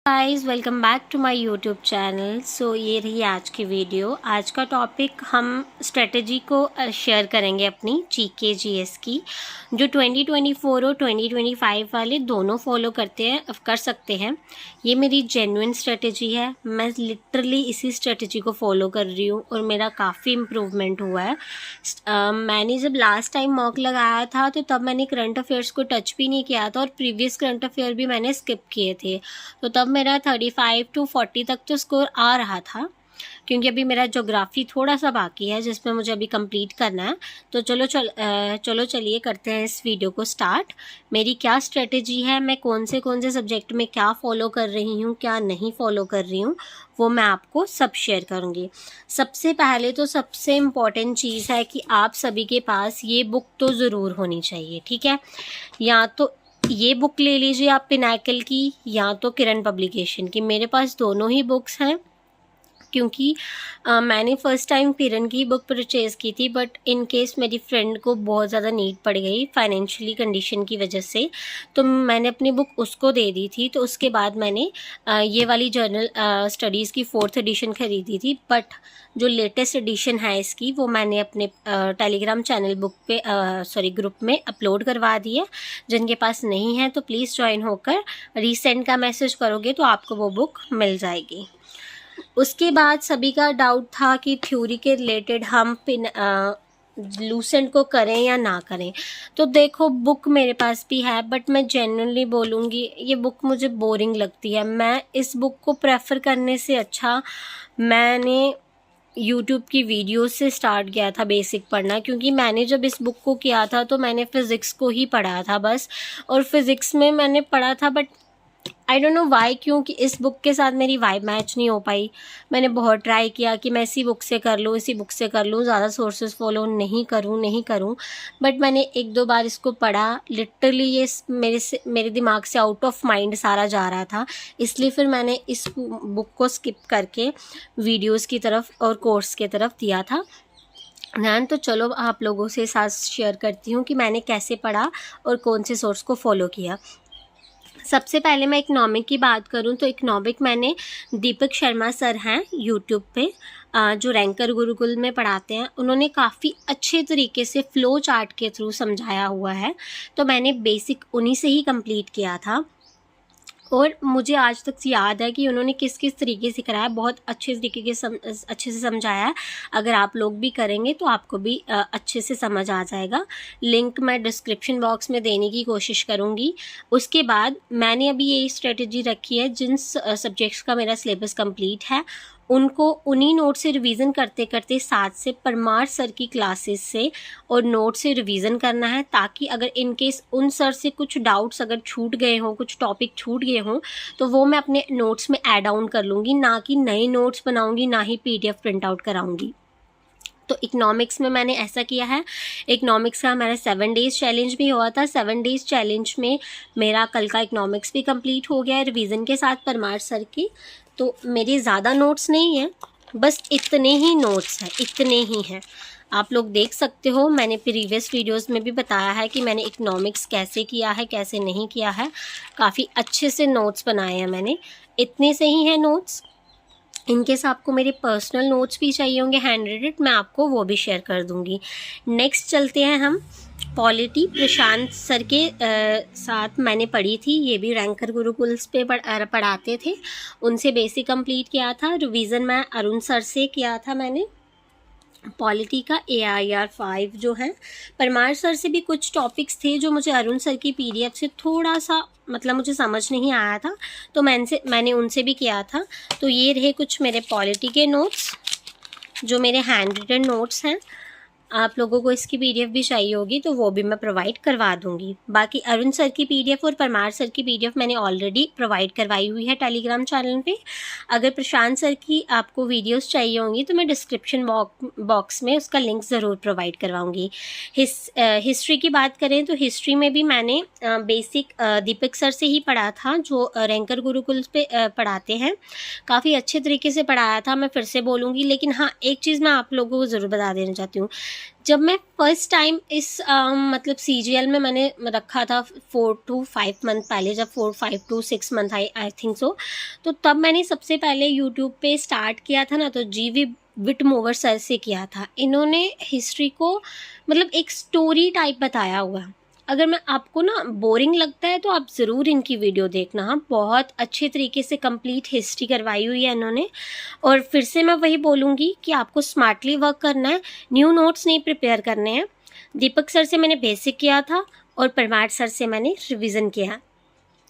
Guys welcome back to my YouTube channel. So ये रही आज की वीडियो। आज का टॉपिक हम स्ट्रेटजी को शेयर करेंगे अपनी जीके जीएस की, जो 2024 और 2025 वाले दोनों फॉलो कर सकते हैं। ये मेरी जेन्युइन स्ट्रेटजी है। मैं लिटरली इसी स्ट्रेटजी को फॉलो कर रही हूँ और मेरा काफ़ी इम्प्रूवमेंट हुआ है। मैंने जब लास्ट टाइम मॉक लगाया था तो तब मैंने करंट अफेयर्स को टच भी नहीं किया था और प्रीवियस करंट अफेयर भी मैंने स्किप किए थे। तो तब मेरा 35 to 40 तक तो स्कोर आ रहा था, क्योंकि अभी मेरा ज्योग्राफी थोड़ा सा बाकी है जिसमें मुझे अभी कंप्लीट करना है। तो चलिए करते हैं इस वीडियो को स्टार्ट। मेरी क्या स्ट्रेटजी है, मैं कौन से सब्जेक्ट में क्या फॉलो कर रही हूँ, क्या नहीं फॉलो कर रही हूँ, वो मैं आपको सब शेयर करूँगी। सबसे पहले तो सबसे इम्पॉर्टेंट चीज़ है कि आप सभी के पास ये बुक तो ज़रूर होनी चाहिए, ठीक है। या तो ये बुक ले लीजिए आप पिनाकल की, या तो किरण पब्लिकेशन की। मेरे पास दोनों ही बुक्स हैं, क्योंकि मैंने फ़र्स्ट टाइम किरण की बुक परचेज़ की थी, बट इन केस मेरी फ्रेंड को बहुत ज़्यादा नीड पड़ गई फाइनेंशियली कंडीशन की वजह से, तो मैंने अपनी बुक उसको दे दी थी। तो उसके बाद मैंने ये वाली जर्नल स्टडीज़ की 4th एडिशन ख़रीदी थी, बट जो लेटेस्ट एडिशन है इसकी वो मैंने अपने टेलीग्राम चैनल ग्रुप में अपलोड करवा दी है। जिनके पास नहीं है तो प्लीज़ ज्वाइन होकर रीसेंड का मैसेज करोगे तो आपको वो बुक मिल जाएगी। उसके बाद सभी का डाउट था कि थ्योरी के रिलेटेड हम लूसेंट को करें या ना करें। तो देखो, बुक मेरे पास भी है, बट मैं जेन्युइनली बोलूँगी ये बुक मुझे बोरिंग लगती है। मैं इस बुक को प्रेफर करने से अच्छा मैंने यूट्यूब की वीडियो से स्टार्ट किया था बेसिक पढ़ना, क्योंकि मैंने जब इस बुक को किया था तो मैंने फ़िज़िक्स को ही पढ़ा था बस, और फिज़िक्स में मैंने पढ़ा था, but I don't know why, क्योंकि इस बुक के साथ मेरी वाइब मैच नहीं हो पाई। मैंने बहुत ट्राई किया कि मैं इसी बुक से कर लूँ, ज़्यादा सोर्सेज फॉलो नहीं करूँ, बट मैंने 1-2 बार इसको पढ़ा। लिटरली ये मेरे दिमाग से आउट ऑफ माइंड सारा जा रहा था, इसलिए फिर मैंने इस बुक को स्किप करके वीडियोज़ की तरफ और कोर्स की तरफ दिया था ध्यान। तो चलो आप लोगों से साथ शेयर करती हूँ कि मैंने कैसे पढ़ा और कौन से सोर्स को फॉलो किया। सबसे पहले मैं इकोनॉमिक की बात करूं तो इकोनॉमिक मैंने दीपक शर्मा सर हैं यूट्यूब पे, जो रैंकर गुरुकुल में पढ़ाते हैं, उन्होंने काफ़ी अच्छे तरीके से फ़्लो चार्ट के थ्रू समझाया हुआ है। तो मैंने बेसिक उन्हीं से ही कंप्लीट किया था और मुझे आज तक याद है कि उन्होंने किस किस तरीके से कराया, बहुत अच्छे तरीके के अच्छे से समझाया है। अगर आप लोग भी करेंगे तो आपको भी अच्छे से समझ आ जाएगा। लिंक मैं डिस्क्रिप्शन बॉक्स में देने की कोशिश करूँगी। उसके बाद मैंने अभी ये स्ट्रेटजी रखी है, जिन सब्जेक्ट्स का मेरा सिलेबस कंप्लीट है उनको उन्हीं नोट से रिवीजन करते करते साथ से परमार सर की क्लासेस से और नोट से रिवीजन करना है, ताकि अगर इन केस उन सर से कुछ डाउट्स अगर छूट गए हों, कुछ टॉपिक छूट गए हों, तो वो मैं अपने नोट्स में ऐड ऑन कर लूँगी, ना कि नए नोट्स बनाऊँगी, ना ही PDF प्रिंट आउट कराऊँगी। तो इकोनॉमिक्स में मैंने ऐसा किया है। इकोनॉमिक्स का हमारा 7 डेज़ चैलेंज भी हुआ था। 7 डेज़ चैलेंज में मेरा कल का इकोनॉमिक्स भी कंप्लीट हो गया है रिवीजन के साथ परमार सर की। तो मेरे ज़्यादा नोट्स नहीं हैं, बस इतने ही नोट्स हैं, इतने ही हैं। आप लोग देख सकते हो, मैंने प्रीवियस वीडियोस में भी बताया है कि मैंने इकोनॉमिक्स कैसे किया है, कैसे नहीं किया है। काफ़ी अच्छे से नोट्स बनाए हैं मैंने। इतने से ही हैं नोट्स। इनकेस आपको मेरे पर्सनल नोट्स भी चाहिए होंगे हैंड रिटेड, मैं आपको वो भी शेयर कर दूंगी। नेक्स्ट चलते हैं हम पॉलिटी। प्रशांत सर के साथ मैंने पढ़ी थी, ये भी रैंकर गुरुकुल्स पे पढ़ाते थे, उनसे बेसिक कंप्लीट किया था। रिवीजन मैं अरुण सर से किया था मैंने पॉलिटी का। AIR 5 जो है, परमार सर से भी कुछ टॉपिक्स थे जो मुझे अरुण सर की PDF से थोड़ा सा मुझे समझ नहीं आया था, तो मैंने उनसे भी किया था। तो ये रहे कुछ मेरे पॉलिटी के नोट्स, जो मेरे हैंड रिटन नोट्स हैं। आप लोगों को इसकी PDF भी चाहिए होगी तो वो भी मैं प्रोवाइड करवा दूंगी। बाकी अरुण सर की PDF और परमार सर की PDF मैंने ऑलरेडी प्रोवाइड करवाई हुई है टेलीग्राम चैनल पे। अगर प्रशांत सर की आपको वीडियोस चाहिए होंगी तो मैं डिस्क्रिप्शन बॉक्स में उसका लिंक ज़रूर प्रोवाइड करवाऊँगी। हिस्ट्री की बात करें तो हिस्ट्री में भी मैंने बेसिक दीपक सर से ही पढ़ा था, जो रैंकर गुरुकुल पे पढ़ाते हैं। काफ़ी अच्छे तरीके से पढ़ाया था, मैं फिर से बोलूँगी। लेकिन हाँ, एक चीज़ मैं आप लोगों को ज़रूर बता देना चाहती हूँ, जब मैं फर्स्ट टाइम इस मतलब CGL में मैंने रखा था 4 to 5 मंथ पहले, जब 5 to 6 month I think so, तो तब मैंने सबसे पहले यूट्यूब पे स्टार्ट किया था ना, तो GV विटमोवर सर से किया था। इन्होंने हिस्ट्री को मतलब एक स्टोरी टाइप बताया हुआ है। अगर मैं आपको ना बोरिंग लगता है तो आप ज़रूर इनकी वीडियो देखना। हाँ, बहुत अच्छे तरीके से कंप्लीट हिस्ट्री करवाई हुई है इन्होंने। और फिर से मैं वही बोलूँगी कि आपको स्मार्टली वर्क करना है, न्यू नोट्स नहीं प्रिपेयर करने हैं। दीपक सर से मैंने बेसिक किया था और परमार सर से मैंने रिविज़न किया,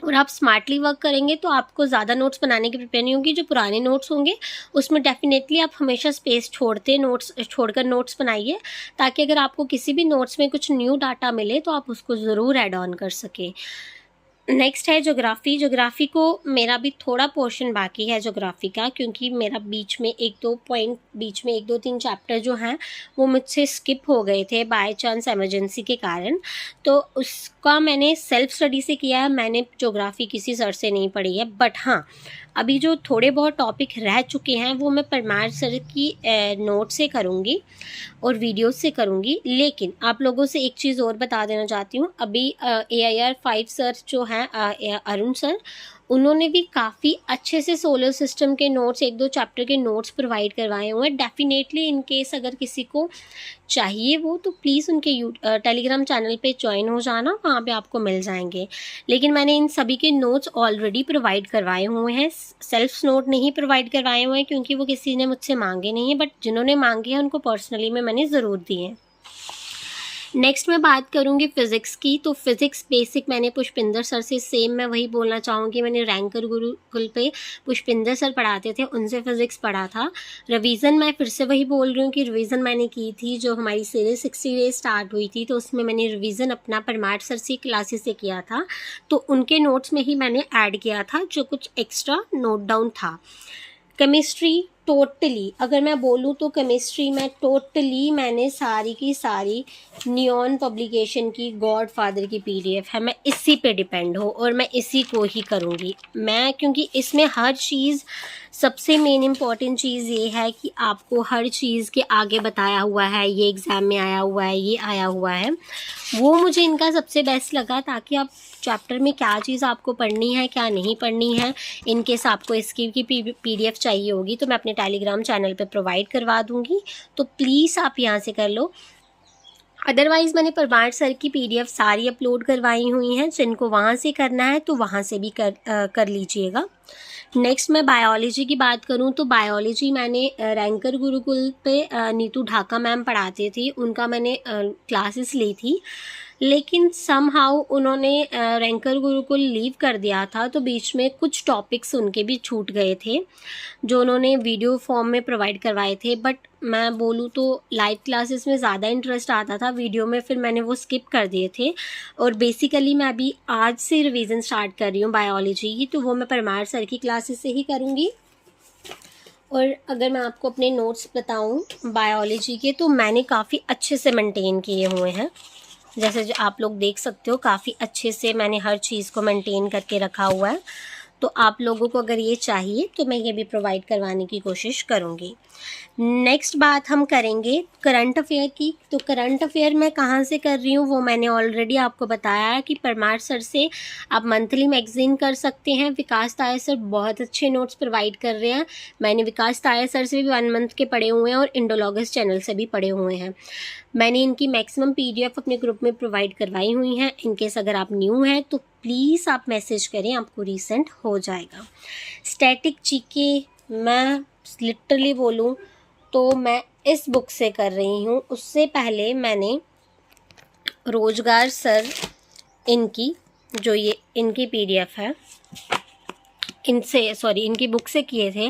और आप स्मार्टली वर्क करेंगे तो आपको ज़्यादा नोट्स बनाने की प्रिपेयर नहीं होगी। जो पुराने नोट्स होंगे उसमें डेफिनेटली आप हमेशा स्पेस छोड़कर नोट्स बनाइए, ताकि अगर आपको किसी भी नोट्स में कुछ न्यू डाटा मिले तो आप उसको ज़रूर ऐड ऑन कर सकें। नेक्स्ट है ज्योग्राफी। ज्योग्राफी को मेरा भी थोड़ा पोर्शन बाकी है ज्योग्राफी का, क्योंकि मेरा बीच में 1-2-3 चैप्टर जो हैं वो मुझसे स्किप हो गए थे बाय चांस इमरजेंसी के कारण। तो उसका मैंने सेल्फ स्टडी से किया है, मैंने ज्योग्राफी किसी सर से नहीं पढ़ी है। बट हाँ, अभी जो थोड़े बहुत टॉपिक रह चुके हैं वो मैं परमार सर की नोट से करूँगी और वीडियोस से करूँगी। लेकिन आप लोगों से एक चीज़ और बता देना चाहती हूँ, अभी AIR 5 सर जो हैं अरुण सर, उन्होंने भी काफ़ी अच्छे से सोलर सिस्टम के नोट्स, 1-2 चैप्टर के नोट्स प्रोवाइड करवाए हुए हैं। डेफिनेटली इन केस अगर किसी को चाहिए वो, तो प्लीज़ उनके टेलीग्राम चैनल पे ज्वाइन हो जाना, वहाँ पे आपको मिल जाएंगे। लेकिन मैंने इन सभी के नोट्स ऑलरेडी प्रोवाइड करवाए हुए हैं, सेल्फ नोट नहीं प्रोवाइड करवाए हुए हैं क्योंकि वो किसी ने मुझसे मांगे नहीं है, बट जिन्होंने मांगे हैं उनको पर्सनली में मैंने ज़रूर दिए हैं। नेक्स्ट मैं बात करूँगी फ़िज़िक्स की। तो फ़िज़िक्स बेसिक मैंने पुष्पिंदर सर से, सेम मैं वही बोलना चाहूँगी, मैंने रैंकर गुरुकुल पे पुष्पिंदर सर पढ़ाते थे, उनसे फ़िज़िक्स पढ़ा था। रिवीजन मैं फिर से वही बोल रही हूँ कि रिवीजन मैंने की थी जो हमारी सीरीज 60 डेज स्टार्ट हुई थी, तो उसमें मैंने रिवीजन अपना परमार सर से क्लासेस से किया था, तो उनके नोट्स में ही मैंने ऐड किया था जो कुछ एक्स्ट्रा नोट डाउन था। केमिस्ट्री टोटली अगर मैं बोलूँ तो केमिस्ट्री में टोटली मैंने सारी की सारी नियॉन पब्लिकेशन की गॉडफादर की PDF है, मैं इसी पे डिपेंड हूँ और मैं इसी को ही करूँगी मैं, क्योंकि इसमें हर चीज़, सबसे मेन इम्पॉर्टेंट चीज़ ये है कि आपको हर चीज़ के आगे बताया हुआ है, ये एग्ज़ाम में आया हुआ है, ये आया हुआ है, वो मुझे इनका सबसे बेस्ट लगा, ताकि आप चैप्टर में क्या चीज़ आपको पढ़नी है, क्या नहीं पढ़नी है, इनकेस आपको इसकी की PDF चाहिए होगी तो मैं अपने टेलीग्राम चैनल पे प्रोवाइड करवा दूँगी, तो प्लीज़ आप यहाँ से कर लो। अदरवाइज़ मैंने परमार सर की PDF सारी अपलोड करवाई हुई हैं, जिनको वहाँ से करना है तो वहाँ से भी कर लीजिएगा। नेक्स्ट मैं बायोलॉजी की बात करूं तो बायोलॉजी मैंने रैंकर गुरुकुल पे नीतू ढाका मैम पढ़ाते थे, उनका मैंने क्लासेस ली थी, लेकिन समहाउ उन्होंने रैंकर गुरुकुल लीव कर दिया था, तो बीच में कुछ टॉपिक्स उनके भी छूट गए थे जो उन्होंने वीडियो फॉर्म में प्रोवाइड करवाए थे। बट मैं बोलूँ तो लाइव क्लासेस में ज़्यादा इंटरेस्ट आता था, वीडियो में फिर मैंने वो स्किप कर दिए थे। और बेसिकली मैं अभी आज से रिवीजन स्टार्ट कर रही हूँ बायोलॉजी की, तो वो मैं परमार सर की क्लासेस से ही करूँगी। और अगर मैं आपको अपने नोट्स बताऊँ बायोलॉजी के, तो मैंने काफ़ी अच्छे से मेंटेन किए हुए हैं, जैसे जो आप लोग देख सकते हो, काफ़ी अच्छे से मैंने हर चीज़ को मेंटेन करके रखा हुआ है। तो आप लोगों को अगर ये चाहिए तो मैं ये भी प्रोवाइड करवाने की कोशिश करूँगी। नेक्स्ट बात हम करेंगे करंट अफेयर की। तो करंट अफेयर मैं कहाँ से कर रही हूँ वो मैंने ऑलरेडी आपको बताया है कि परमार सर से आप मंथली मैगजीन कर सकते हैं। विकास ताया सर बहुत अच्छे नोट्स प्रोवाइड कर रहे हैं, मैंने विकास ताया सर से भी 1 मंथ के पढ़े हुए हैं और इंडोलॉगस चैनल से भी पढ़े हुए हैं। मैंने इनकी मैक्सिमम PDF अपने ग्रुप में प्रोवाइड करवाई हुई हैं। इनकेस अगर आप न्यू हैं तो प्लीज़ आप मैसेज करें, आपको रीसेंट हो जाएगा। स्टैटिक GK मैं लिटरली बोलूँ तो मैं इस बुक से कर रही हूँ, उससे पहले मैंने रोजगार सर इनकी जो ये इनकी PDF है इनकी बुक से किए थे,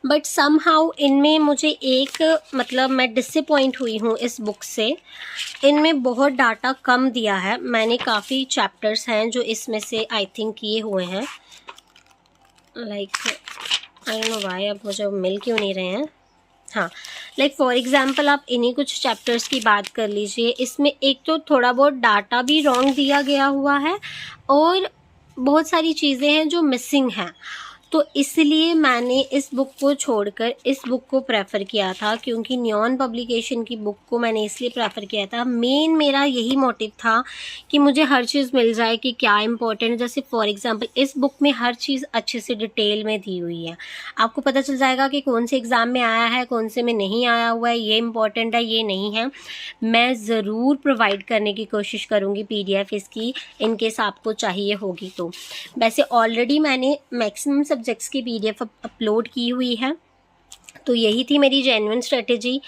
बट समहाउ इनमें मुझे एक मतलब मैं डिसअपॉइंट हुई हूँ इस बुक से। इनमें बहुत डाटा कम दिया है, मैंने काफ़ी चैप्टर्स हैं जो इसमें से आई थिंक किए हुए हैं, like I don't know why अब मुझे मिल क्यों नहीं रहे हैं। हाँ, लाइक फॉर एग्जांपल आप इन्हीं कुछ चैप्टर्स की बात कर लीजिए। इसमें एक तो थोड़ा बहुत डाटा भी रॉन्ग दिया गया हुआ है और बहुत सारी चीज़ें हैं जो मिसिंग हैं। तो इसलिए मैंने इस बुक को छोड़कर इस बुक को प्रेफर किया था, क्योंकि न्योन पब्लिकेशन की बुक को मैंने इसलिए प्रेफर किया था, मेन मेरा यही मोटिव था कि मुझे हर चीज़ मिल जाए कि क्या इंपॉर्टेंट है। जैसे फॉर एग्जांपल इस बुक में हर चीज़ अच्छे से डिटेल में दी हुई है, आपको पता चल जाएगा कि कौन से एग्ज़ाम में आया है, कौन से में नहीं आया हुआ है, ये इंपॉर्टेंट है, ये नहीं है। मैं ज़रूर प्रोवाइड करने की कोशिश करूँगी PDF इसकी, इनकेस आपको चाहिए होगी तो। वैसे ऑलरेडी मैंने मैक्सिमम सब्जेक्ट्स की PDF अपलोड की हुई है, तो यही थी मेरी जेन्युइन स्ट्रेटेजी।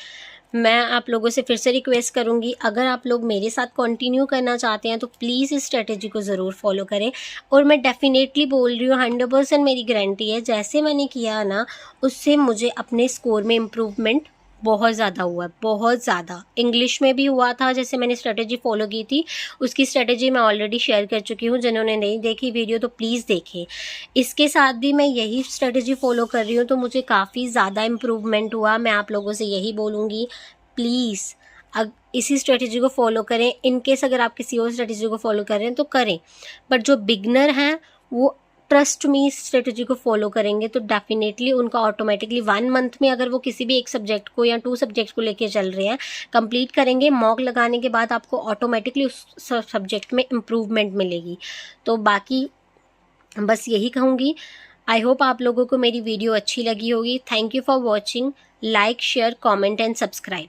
मैं आप लोगों से फिर से रिक्वेस्ट करूंगी, अगर आप लोग मेरे साथ कंटिन्यू करना चाहते हैं तो प्लीज़ इस स्ट्रेटेजी को ज़रूर फॉलो करें। और मैं डेफिनेटली बोल रही हूँ, 100% मेरी गारंटी है, जैसे मैंने किया ना उससे मुझे अपने स्कोर में इम्प्रूवमेंट बहुत ज़्यादा हुआ है, बहुत ज़्यादा। इंग्लिश में भी हुआ था, जैसे मैंने स्ट्रेटेजी फॉलो की थी, उसकी स्ट्रेटेजी मैं ऑलरेडी शेयर कर चुकी हूँ। जिन्होंने नहीं देखी वीडियो तो प्लीज़ देखें। इसके साथ भी मैं यही स्ट्रेटेजी फॉलो कर रही हूँ, तो मुझे काफ़ी ज़्यादा इम्प्रूवमेंट हुआ। मैं आप लोगों से यही बोलूँगी, प्लीज़ इसी स्ट्रेटेजी को फॉलो करें। इनकेस अगर आप किसी और स्ट्रेटेजी को फॉलो कर रहे हैं तो करें, बट जो बिगनर हैं वो ट्रस्ट मी इस स्ट्रेटेजी को फॉलो करेंगे तो डेफिनेटली उनका ऑटोमेटिकली 1 मंथ में, अगर वो किसी भी एक सब्जेक्ट को या 2 सब्जेक्ट को लेके चल रहे हैं, कंप्लीट करेंगे, मॉक लगाने के बाद आपको ऑटोमेटिकली उस सब्जेक्ट में इम्प्रूवमेंट मिलेगी। तो बाकी बस यही कहूँगी। आई होप आप लोगों को मेरी वीडियो अच्छी लगी होगी। Thank you for watching. Like, share, comment and subscribe.